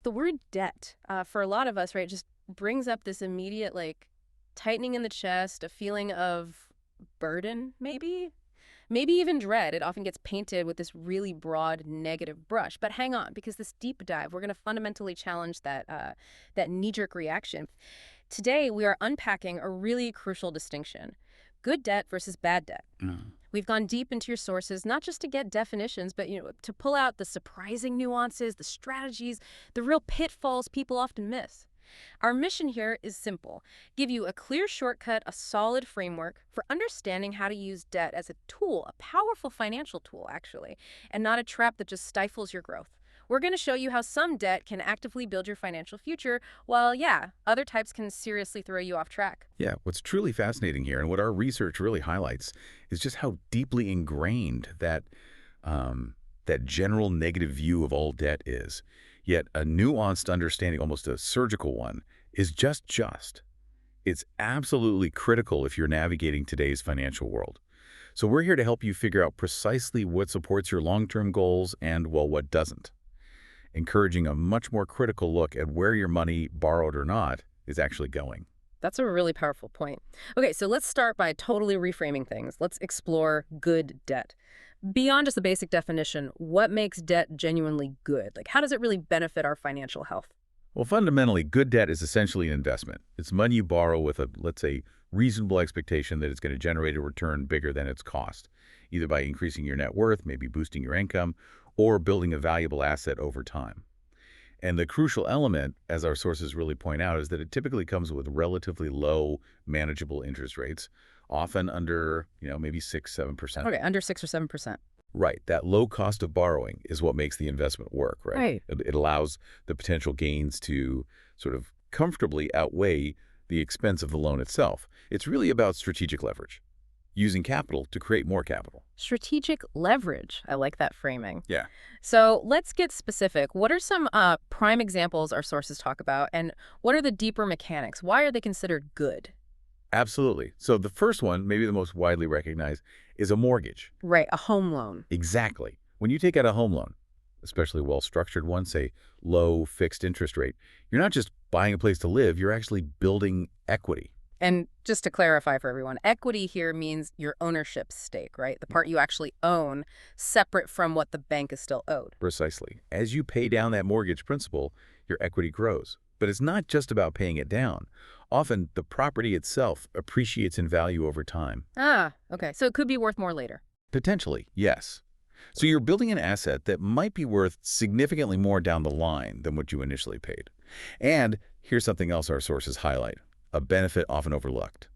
The word debt, for a lot of us, right, just brings up this immediate, like, tightening in the chest, a feeling of burden, maybe? Maybe even dread. It often gets painted with this really broad negative brush. But hang on, because this deep dive, we're going to fundamentally challenge that knee-jerk reaction. Today, we are unpacking a really crucial distinction: good debt versus bad debt. Mm. We've gone deep into your sources, not just to get definitions, but to pull out the surprising nuances, the strategies, the real pitfalls people often miss. Our mission here is simple: give you a clear shortcut, a solid framework for understanding how to use debt as a tool, a powerful financial tool, actually, and not a trap that just stifles your growth. We're going to show you how some debt can actively build your financial future, while, yeah, other types can seriously throw you off track. Yeah, what's truly fascinating here, and what our research really highlights, is just how deeply ingrained that general negative view of all debt is. Yet a nuanced understanding, almost a surgical one, is just. It's absolutely critical if you're navigating today's financial world. So we're here to help you figure out precisely what supports your long-term goals and, well, what doesn't. Encouraging a much more critical look at where your money, borrowed or not, is actually going. That's a really powerful point. Okay, so let's start by totally reframing things. Let's explore good debt. Beyond just the basic definition, what makes debt genuinely good? Like, how does it really benefit our financial health? Well, fundamentally, good debt is essentially an investment. It's money you borrow with a, let's say, reasonable expectation that it's going to generate a return bigger than its cost, either by increasing your net worth, maybe boosting your income, or building a valuable asset over time. And the crucial element, as our sources really point out, is that it typically comes with relatively low, manageable interest rates, often under, maybe 6, 7%. Okay, under 6 or 7%. Right. That low cost of borrowing is what makes the investment work, right? Right. It allows the potential gains to sort of comfortably outweigh the expense of the loan itself. It's really about strategic leverage, using capital to create more capital. Strategic leverage. I like that framing. Yeah. So let's get specific. What are some prime examples our sources talk about, and what are the deeper mechanics? Why are they considered good? Absolutely. So the first one, maybe the most widely recognized, is a mortgage. Right, a home loan. Exactly. When you take out a home loan, especially a well-structured one, say low fixed interest rate, you're not just buying a place to live, you're actually building equity. And just to clarify for everyone, equity here means your ownership stake, right? The part you actually own, separate from what the bank is still owed. Precisely. As you pay down that mortgage principal, your equity grows. But it's not just about paying it down. Often, the property itself appreciates in value over time. Ah, okay. So it could be worth more later. Potentially, yes. So you're building an asset that might be worth significantly more down the line than what you initially paid. And here's something else our sources highlight, a benefit often overlooked.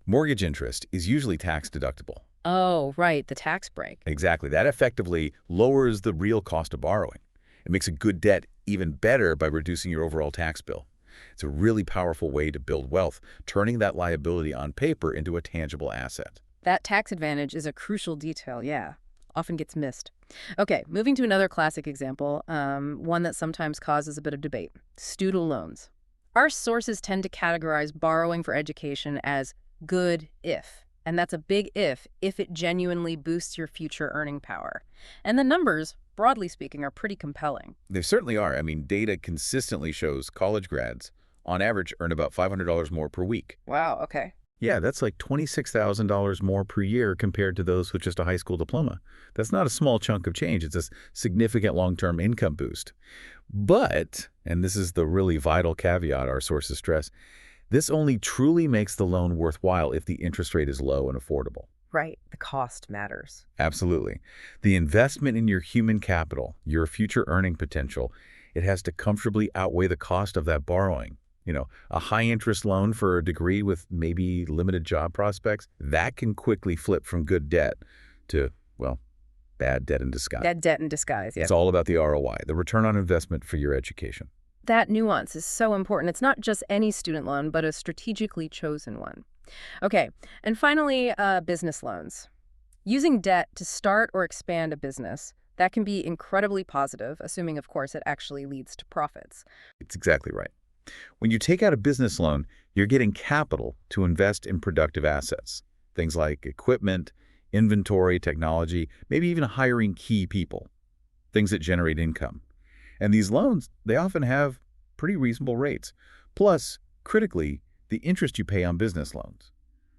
Mortgage interest is usually tax deductible. Oh, right, the tax break. Exactly. That effectively lowers the real cost of borrowing. It makes a good debt even better by reducing your overall tax bill. It's a really powerful way to build wealth, turning that liability on paper into a tangible asset. That tax advantage is a crucial detail, yeah. Often gets missed. Okay, moving to another classic example, one that sometimes causes a bit of debate: student loans. Our sources tend to categorize borrowing for education as good if. And that's a big if it genuinely boosts your future earning power. And the numbers, broadly speaking, are pretty compelling. They certainly are. I mean, data consistently shows college grads, on average, earn about $500 more per week. Wow, okay. Yeah, that's like $26,000 more per year compared to those with just a high school diploma. That's not a small chunk of change. It's a significant long-term income boost. But, and this is the really vital caveat our sources stress, this only truly makes the loan worthwhile if the interest rate is low and affordable. Right, the cost matters. Absolutely. The investment in your human capital, your future earning potential, it has to comfortably outweigh the cost of that borrowing. A high-interest loan for a degree with maybe limited job prospects, that can quickly flip from good debt to, well, bad debt in disguise. That debt in disguise, yeah. It's all about the ROI, the return on investment for your education. That nuance is so important. It's not just any student loan, but a strategically chosen one. Okay, and finally, business loans. Using debt to start or expand a business, that can be incredibly positive, assuming, of course, it actually leads to profits. It's exactly right. When you take out a business loan, you're getting capital to invest in productive assets, things like equipment, inventory, technology, maybe even hiring key people, things that generate income. And these loans, they often have pretty reasonable rates. Plus, critically, the interest you pay on business loans,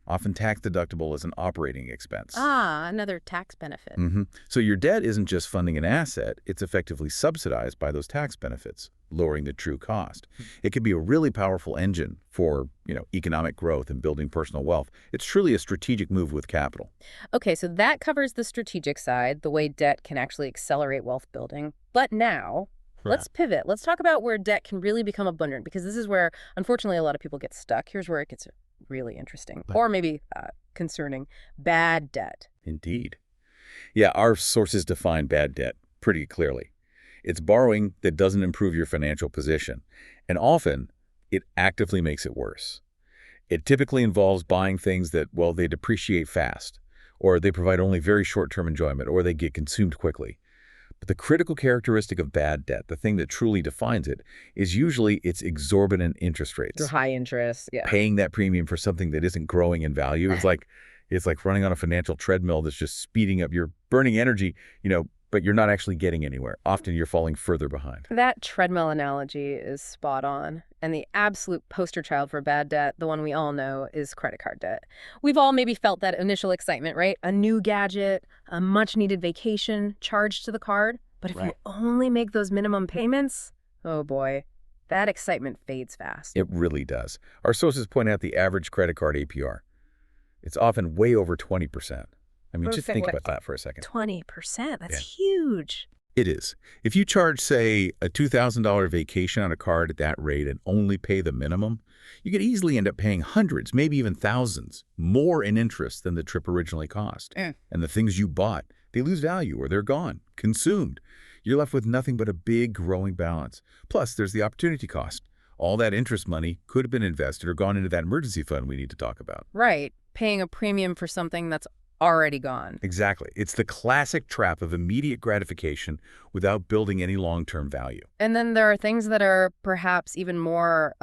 often tax-deductible as an operating expense. Ah, another tax benefit. So your debt isn't just funding an asset, it's effectively subsidized by those tax benefits, lowering the true cost. It can be a really powerful engine for, economic growth and building personal wealth. It's truly a strategic move with capital. Okay, so that covers the strategic side, the way debt can actually accelerate wealth building. But now, let's pivot. Let's talk about where debt can really become abundant, because this is where, unfortunately, a lot of people get stuck. Here's where it gets really interesting, or maybe concerning: bad debt. Indeed. Yeah, our sources define bad debt pretty clearly. It's borrowing that doesn't improve your financial position, and often it actively makes it worse. It typically involves buying things that, well, they depreciate fast, or they provide only very short-term enjoyment, or they get consumed quickly. But the critical characteristic of bad debt, the thing that truly defines it, is usually its exorbitant interest rates. They're high interest, yeah. Paying that premium for something that isn't growing in value is it's like running on a financial treadmill that's just speeding up. You're burning energy, but you're not actually getting anywhere. Often you're falling further behind. That treadmill analogy is spot on. And the absolute poster child for bad debt, the one we all know, is credit card debt. We've all maybe felt that initial excitement, right? A new gadget, a much-needed vacation charged to the card. But if you only make those minimum payments, oh boy, that excitement fades fast. It really does. Our sources point out the average credit card APR. It's often way over 20%. I mean, just think about that for a second. 20%? That's huge. It is. If you charge, say, a $2,000 vacation on a card at that rate and only pay the minimum, you could easily end up paying hundreds, maybe even thousands, more in interest than the trip originally cost. And the things you bought, they lose value or they're gone, consumed. You're left with nothing but a big growing balance. Plus, there's the opportunity cost. All that interest money could have been invested or gone into that emergency fund we need to talk about. Right. Paying a premium for something that's already gone. Exactly. It's the classic trap of immediate gratification without building any long-term value. And then there are things that are perhaps even more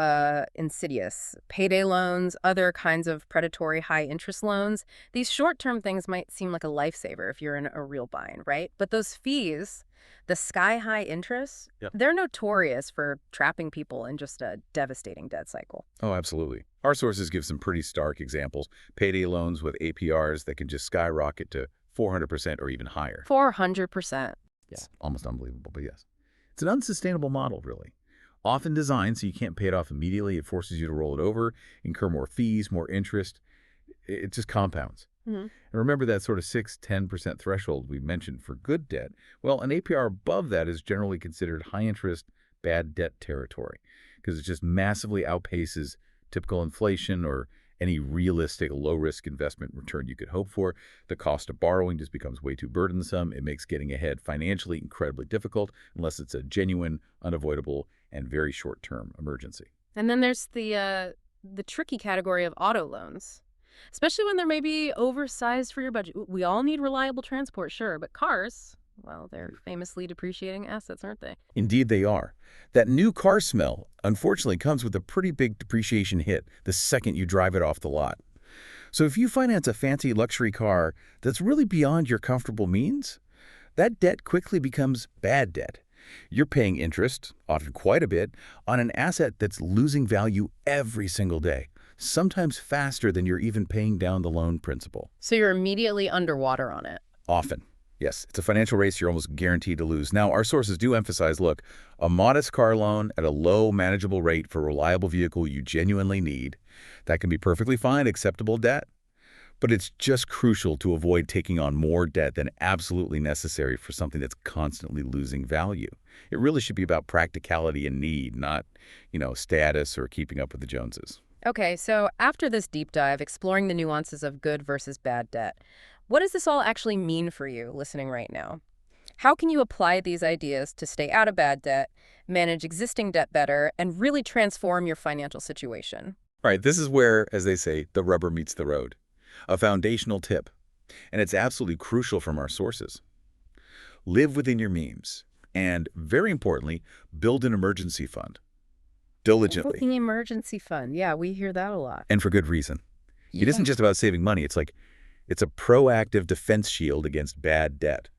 insidious. Payday loans, other kinds of predatory high-interest loans. These short-term things might seem like a lifesaver if you're in a real bind, right? But those fees, the sky-high interest, they're notorious for trapping people in just a devastating debt cycle. Oh, absolutely. Our sources give some pretty stark examples. Payday loans with APRs that can just skyrocket to 400% or even higher. 400%. It's almost unbelievable, but yes. It's an unsustainable model, really. Often designed so you can't pay it off immediately. It forces you to roll it over, incur more fees, more interest. It just compounds. And remember that sort of 6–10% threshold we mentioned for good debt? Well, an APR above that is generally considered high-interest, bad debt territory because it just massively outpaces typical inflation or any realistic low-risk investment return you could hope for. The cost of borrowing just becomes way too burdensome. It makes getting ahead financially incredibly difficult unless it's a genuine, unavoidable, and very short-term emergency. And then there's the tricky category of auto loans. Especially when they're maybe oversized for your budget. We all need reliable transport, sure, but cars, well, they're famously depreciating assets, aren't they? Indeed they are. That new car smell, unfortunately, comes with a pretty big depreciation hit the second you drive it off the lot. So if you finance a fancy luxury car that's really beyond your comfortable means, that debt quickly becomes bad debt. You're paying interest, often quite a bit, on an asset that's losing value every single day, sometimes faster than you're even paying down the loan principal. So you're immediately underwater on it. Often. Yes, it's a financial race you're almost guaranteed to lose. Now, our sources do emphasize, look, a modest car loan at a low, manageable rate for a reliable vehicle you genuinely need, that can be perfectly fine, acceptable debt. But it's just crucial to avoid taking on more debt than absolutely necessary for something that's constantly losing value. It really should be about practicality and need, not, status or keeping up with the Joneses. Okay, so after this deep dive, exploring the nuances of good versus bad debt, what does this all actually mean for you listening right now? How can you apply these ideas to stay out of bad debt, manage existing debt better, and really transform your financial situation? All right, this is where, as they say, the rubber meets the road. A foundational tip, and it's absolutely crucial from our sources. Live within your means, and very importantly, build an emergency fund. Diligently. An emergency fund. Yeah, we hear that a lot. And for good reason. It isn't just about saving money. It's a proactive defense shield against bad debt.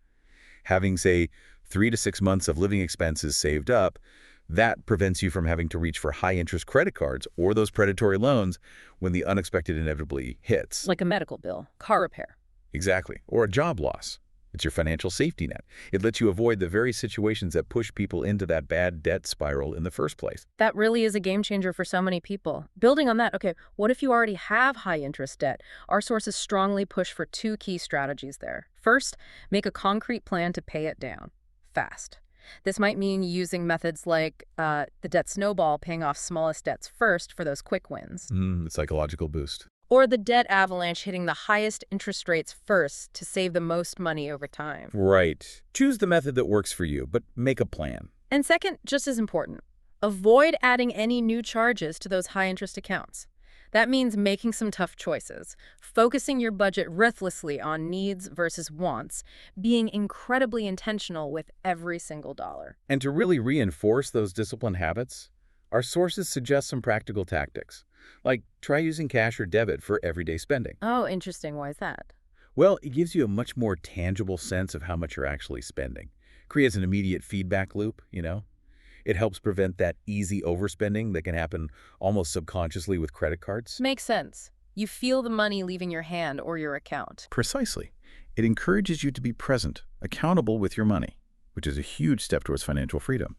Having, say, 3 to 6 months of living expenses saved up, that prevents you from having to reach for high-interest credit cards or those predatory loans when the unexpected inevitably hits. Like a medical bill, car repair. Exactly. Or a job loss. It's your financial safety net. It lets you avoid the very situations that push people into that bad debt spiral in the first place. That really is a game changer for so many people. Building on that, okay, what if you already have high interest debt? Our sources strongly push for two key strategies there. First, make a concrete plan to pay it down fast. This might mean using methods like the debt snowball, paying off smallest debts first for those quick wins. The psychological boost. Or the debt avalanche, hitting the highest interest rates first to save the most money over time. Right. Choose the method that works for you, but make a plan. And second, just as important, avoid adding any new charges to those high-interest accounts. That means making some tough choices, focusing your budget ruthlessly on needs versus wants, being incredibly intentional with every single dollar. And to really reinforce those disciplined habits, our sources suggest some practical tactics, like try using cash or debit for everyday spending. Oh, interesting. Why is that? Well, it gives you a much more tangible sense of how much you're actually spending. Creates an immediate feedback loop. It helps prevent that easy overspending that can happen almost subconsciously with credit cards. Makes sense. You feel the money leaving your hand or your account. Precisely. It encourages you to be present, accountable with your money, which is a huge step towards financial freedom.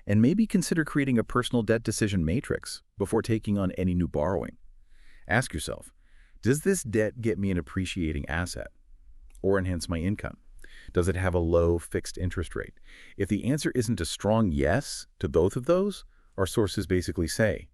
And maybe consider creating a personal debt decision matrix before taking on any new borrowing. Ask yourself, does this debt get me an appreciating asset or enhance my income? Does it have a low fixed interest rate? If the answer isn't a strong yes to both of those, our sources basically say,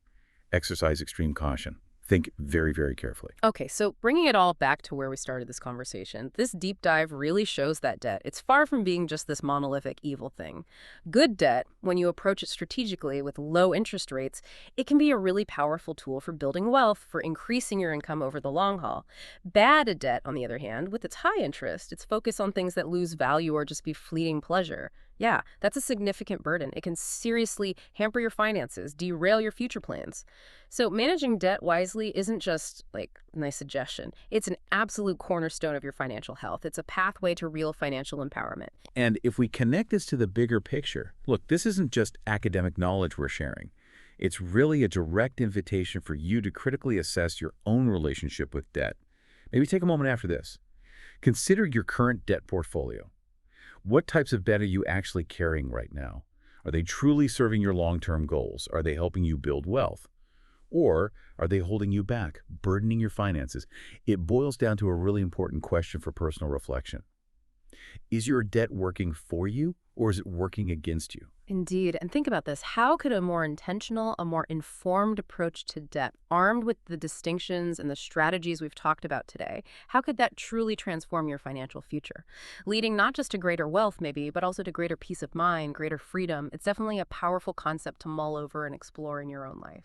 exercise extreme caution. Think very, very carefully. Okay, so bringing it all back to where we started this conversation, this deep dive really shows that debt. It's far from being just this monolithic evil thing. Good debt, when you approach it strategically with low interest rates, it can be a really powerful tool for building wealth, for increasing your income over the long haul. Bad debt, on the other hand, with its high interest, its focus on things that lose value or just be fleeting pleasure. Yeah, that's a significant burden. It can seriously hamper your finances, derail your future plans. So managing debt wisely isn't just like a nice suggestion. It's an absolute cornerstone of your financial health. It's a pathway to real financial empowerment. And if we connect this to the bigger picture, look, this isn't just academic knowledge we're sharing. It's really a direct invitation for you to critically assess your own relationship with debt. Maybe take a moment after this. Consider your current debt portfolio. What types of debt are you actually carrying right now? Are they truly serving your long-term goals? Are they helping you build wealth? Or are they holding you back, burdening your finances? It boils down to a really important question for personal reflection. Is your debt working for you, or is it working against you? Indeed. And think about this. How could a more intentional, a more informed approach to debt, armed with the distinctions and the strategies we've talked about today, how could that truly transform your financial future? Leading not just to greater wealth, maybe, but also to greater peace of mind, greater freedom. It's definitely a powerful concept to mull over and explore in your own life.